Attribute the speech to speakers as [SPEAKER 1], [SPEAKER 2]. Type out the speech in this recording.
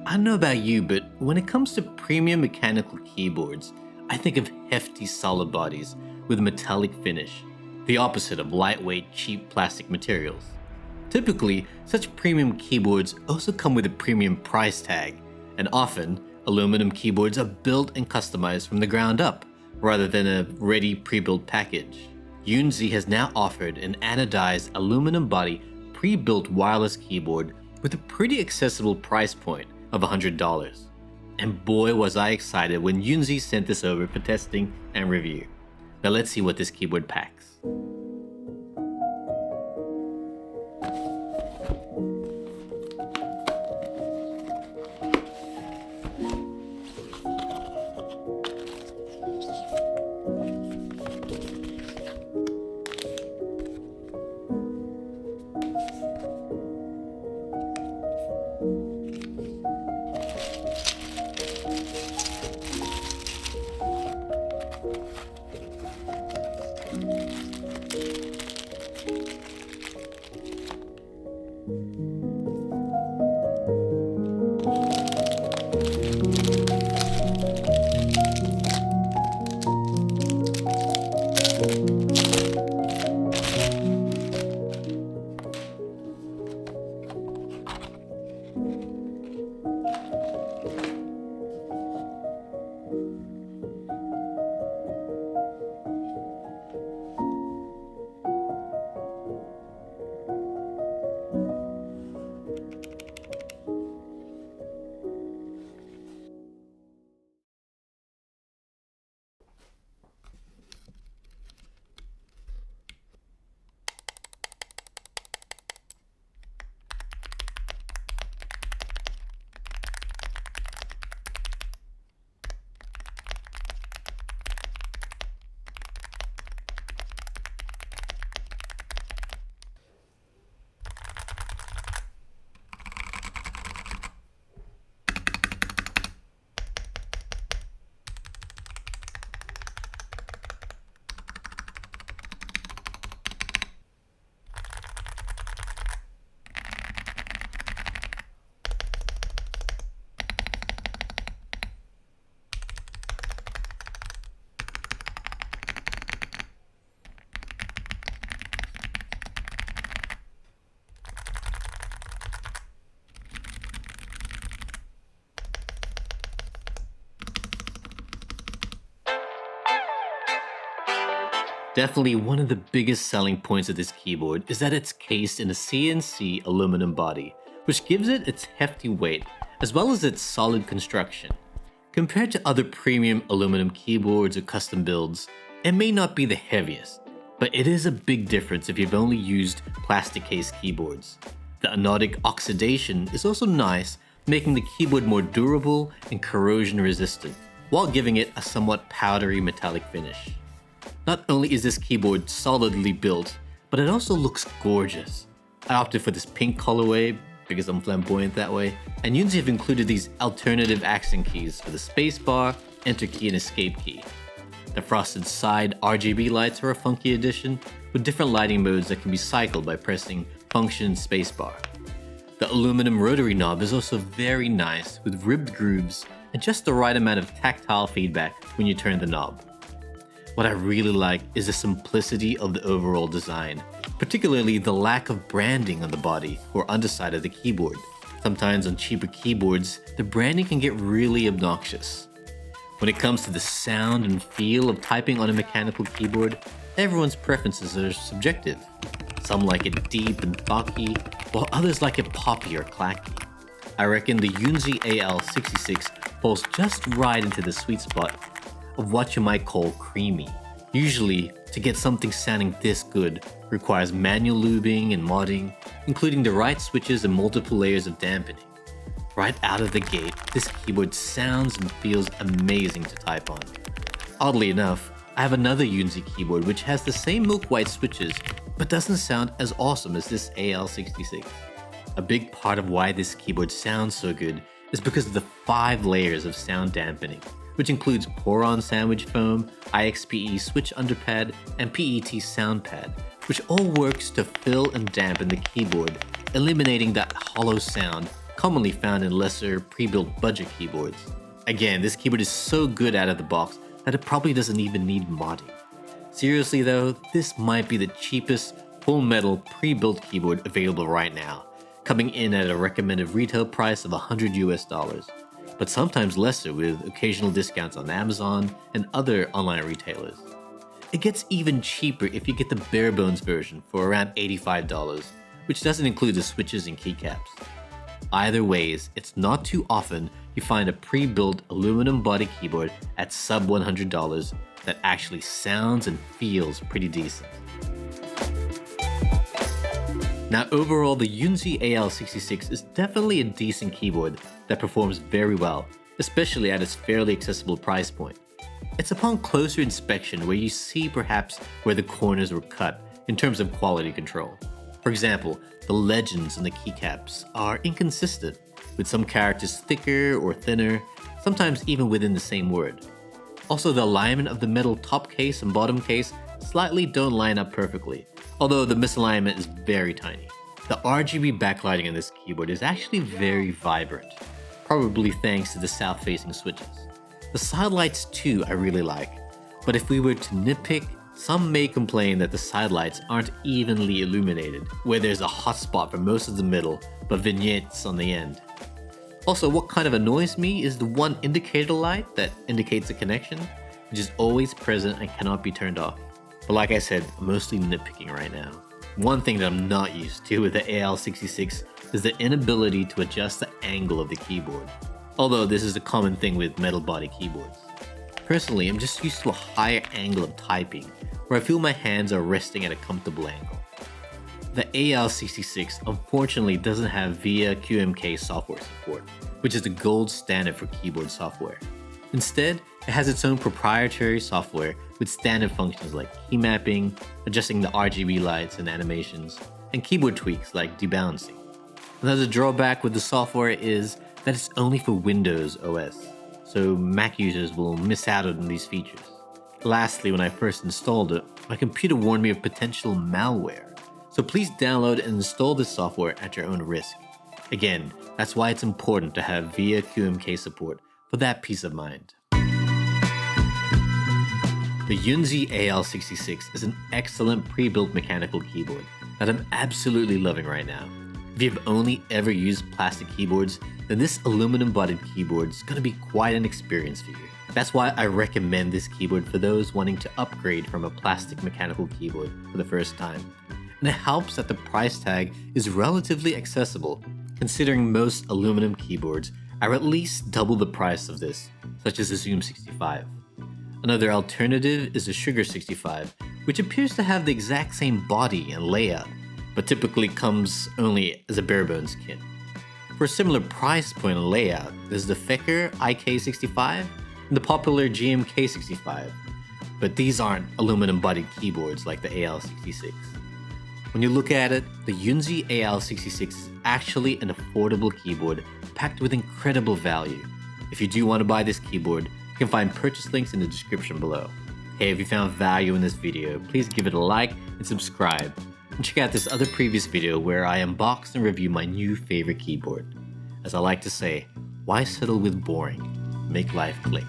[SPEAKER 1] I don't know about you, but when it comes to premium mechanical keyboards, I think of hefty solid bodies with a metallic finish, the opposite of lightweight, cheap plastic materials. Typically, such premium keyboards also come with a premium price tag, and often, aluminum keyboards are built and customized from the ground up, rather than a ready pre-built package. Yunzii has now offered an anodized aluminum body pre-built wireless keyboard with a pretty accessible price point of $100. And boy was I excited when Yunzii sent this over for testing and review. Now let's see what this keyboard packs. Definitely one of the biggest selling points of this keyboard is that it's cased in a CNC aluminum body, which gives it its hefty weight, as well as its solid construction. Compared to other premium aluminum keyboards or custom builds, it may not be the heaviest, but it is a big difference if you've only used plastic case keyboards. The Anodic Oxidation is also nice, making the keyboard more durable and corrosion resistant, while giving it a somewhat powdery metallic finish. Not only is this keyboard solidly built, but it also looks gorgeous. I opted for this pink colorway because I'm flamboyant that way, and Yunzii have included these alternative accent keys for the spacebar, enter key, and escape key. The frosted side RGB lights are a funky addition, with different lighting modes that can be cycled by pressing function spacebar. The aluminum rotary knob is also very nice, with ribbed grooves and just the right amount of tactile feedback when you turn the knob. What I really like is the simplicity of the overall design, particularly the lack of branding on the body or underside of the keyboard. Sometimes on cheaper keyboards, the branding can get really obnoxious. When it comes to the sound and feel of typing on a mechanical keyboard, everyone's preferences are subjective. Some like it deep and thocky, while others like it poppy or clacky. I reckon the Yunzii AL66 falls just right into the sweet spot of what you might call creamy. Usually, to get something sounding this good requires manual lubing and modding, including the right switches and multiple layers of dampening. Right out of the gate, this keyboard sounds and feels amazing to type on. Oddly enough, I have another Yunzii keyboard which has the same milk white switches, but doesn't sound as awesome as this AL66. A big part of why this keyboard sounds so good is because of the 5 layers of sound dampening, which includes pour-on sandwich foam, IXPE switch underpad, and PET sound pad, which all works to fill and dampen the keyboard, eliminating that hollow sound commonly found in lesser pre-built budget keyboards. Again, this keyboard is so good out of the box that it probably doesn't even need modding. Seriously though, this might be the cheapest full metal pre-built keyboard available right now, coming in at a recommended retail price of $100 US, but sometimes lesser with occasional discounts on Amazon and other online retailers. It gets even cheaper if you get the bare bones version for around $85, which doesn't include the switches and keycaps. Either ways, it's not too often you find a pre-built aluminum body keyboard at sub $100 that actually sounds and feels pretty decent. Now overall, the Yunzii AL66 is definitely a decent keyboard that performs very well, especially at its fairly accessible price point. It's upon closer inspection where you see perhaps where the corners were cut in terms of quality control. For example, the legends and the keycaps are inconsistent, with some characters thicker or thinner, sometimes even within the same word. Also, the alignment of the metal top case and bottom case slightly don't line up perfectly, although the misalignment is very tiny. The RGB backlighting on this keyboard is actually very vibrant, probably thanks to the south-facing switches. The side lights too I really like, but if we were to nitpick, some may complain that the side lights aren't evenly illuminated, where there's a hot spot for most of the middle, but vignettes on the end. Also, what kind of annoys me is the one indicator light that indicates a connection, which is always present and cannot be turned off. But like I said, I'm mostly nitpicking right now. One thing that I'm not used to with the AL66 is the inability to adjust the angle of the keyboard, although this is a common thing with metal body keyboards. Personally, I'm just used to a higher angle of typing, where I feel my hands are resting at a comfortable angle. The AL66 unfortunately doesn't have VIA QMK software support, which is the gold standard for keyboard software. Instead, it has its own proprietary software with standard functions like key mapping, adjusting the RGB lights and animations, and keyboard tweaks like debalancing. Another drawback with the software is that it's only for Windows OS, so Mac users will miss out on these features. Lastly, when I first installed it, my computer warned me of potential malware, so please download and install this software at your own risk. Again, that's why it's important to have VIA QMK support for that peace of mind. The Yunzii AL66 is an excellent pre-built mechanical keyboard that I'm absolutely loving right now. If you've only ever used plastic keyboards, then this aluminum-bodied keyboard is going to be quite an experience for you. That's why I recommend this keyboard for those wanting to upgrade from a plastic mechanical keyboard for the first time. And it helps that the price tag is relatively accessible, considering most aluminum keyboards are at least double the price of this, such as the Zoom 65. Another alternative is the Sugar 65, which appears to have the exact same body and layout, but typically comes only as a bare bones kit. For a similar price point and layout, there's the thicker IK65 and the popular GMK65, but these aren't aluminum bodied keyboards like the AL66. When you look at it, the Yunzii AL66 is actually an affordable keyboard packed with incredible value. If you do want to buy this keyboard, you can find purchase links in the description below. Hey, if you found value in this video, please give it a like and subscribe. And check out this other previous video where I unbox and review my new favorite keyboard. As I like to say, why settle with boring? Make life click.